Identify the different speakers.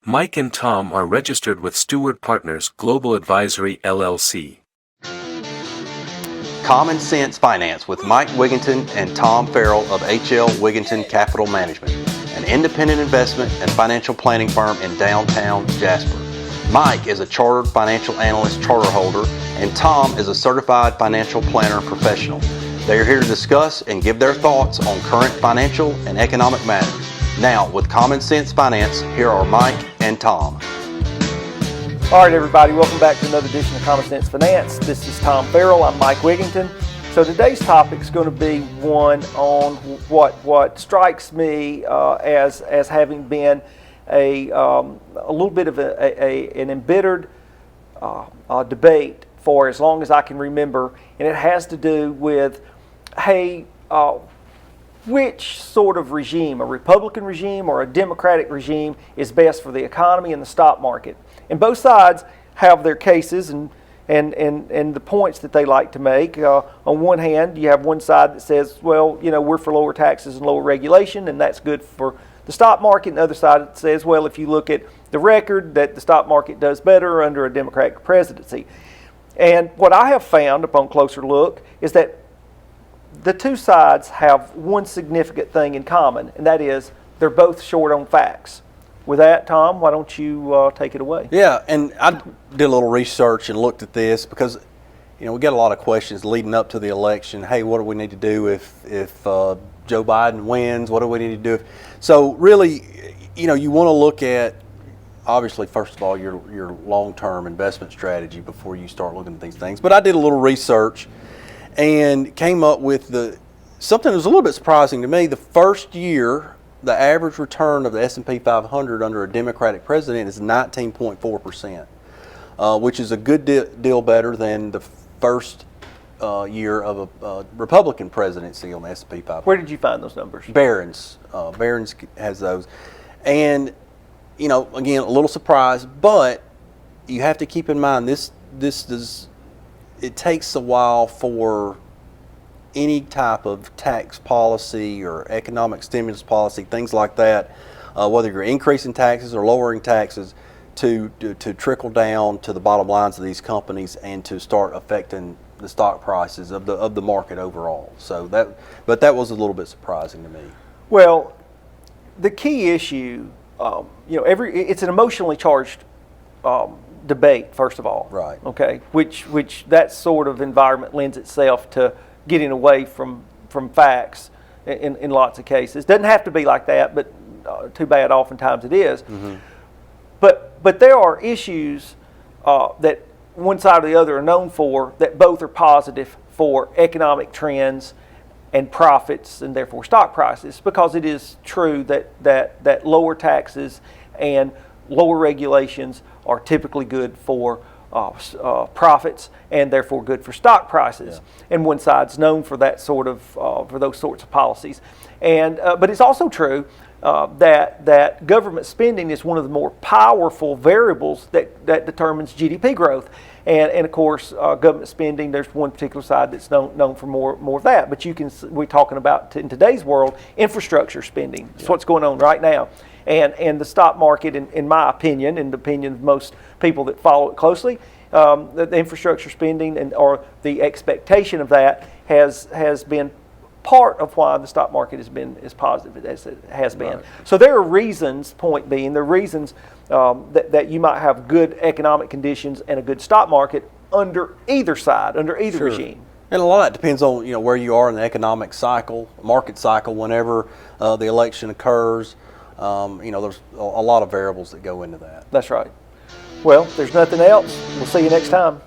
Speaker 1: Mike and Tom are registered with Stewart Partners Global Advisory LLC.
Speaker 2: Common Sense Finance with Mike Wiginton and Tom Farrell of HL Wiginton Capital Management, an independent investment and financial planning firm in downtown Jasper. Mike is a chartered financial analyst charter holder, and Tom is a certified financial planner professional. They are here to discuss and give their thoughts on current financial and economic matters. Now, with Common Sense Finance, here are Mike and Tom.
Speaker 3: All right, everybody, welcome back to another edition of Common Sense Finance. This is Tom Farrell. I'm Mike Wiginton. So today's topic is going to be one on what strikes me as having been a little bit of an embittered debate for as long as I can remember, and it has to do with, hey, which sort of regime, a Republican regime or a Democratic regime, is best for the economy and the stock market? And both sides have their cases and the points that they like to make. On one hand, you have one side that says, well, you know, we're for lower taxes and lower regulation, and that's good for the stock market. And the other side that says, well, if you look at the record, that the stock market does better under a Democratic presidency. And what I have found upon closer look is that the two sides have one significant thing in common, and that is they're both short on facts. With that, Tom, why don't you take it away?
Speaker 2: Yeah, and I did a little research and looked at this because, you know, we get a lot of questions leading up to the election. Hey, what do we need to do if Joe Biden wins? What do we need to do? So really, you know, you want to look at, obviously, first of all, your long-term investment strategy before you start looking at these things. But I did a little research and came up with something that was a little bit surprising to me. The first year, the average return of the S&P 500 under a Democratic president is 19.4%, which is a good deal better than the first year of a Republican presidency on the S&P 500.
Speaker 3: Where did you find those numbers?
Speaker 2: Barron's has those. And, you know, again, a little surprised, but you have to keep in mind it takes a while for any type of tax policy or economic stimulus policy, things like that, whether you're increasing taxes or lowering taxes, to trickle down to the bottom lines of these companies and to start affecting the stock prices of the market overall. So that was a little bit surprising to me.
Speaker 3: Well, the key issue, you know, it's an emotionally charged debate, first of all.
Speaker 2: Right.
Speaker 3: Okay. Which that sort of environment lends itself to getting away from facts in lots of cases. Doesn't have to be like that, but too bad oftentimes it is.
Speaker 2: Mm-hmm.
Speaker 3: But there are issues that one side or the other are known for that both are positive for economic trends and profits and therefore stock prices, because it is true that lower taxes and lower regulations are typically good for profits and therefore good for stock prices. Yeah. And one side's known for that sort of for those sorts of policies. And but it's also true that government spending is one of the more powerful variables that determines GDP growth. And of course, government spending, there's one particular side that's known for more of that. But we're talking about, in today's world, infrastructure spending. That's what's going on right now. And the stock market, in my opinion, and the opinion of most people that follow it closely, the infrastructure spending or the expectation of that has been part of why the stock market has been as positive as it has been. Right. So there are reasons, point being, there are reasons that you might have good economic conditions and a good stock market under either side, under either
Speaker 2: Sure.
Speaker 3: regime.
Speaker 2: And a lot of that depends on, you know, where you are in the economic cycle, market cycle, whenever the election occurs. You know, there's a lot of variables that go into that.
Speaker 3: That's right. Well, if there's nothing else, we'll see you next time.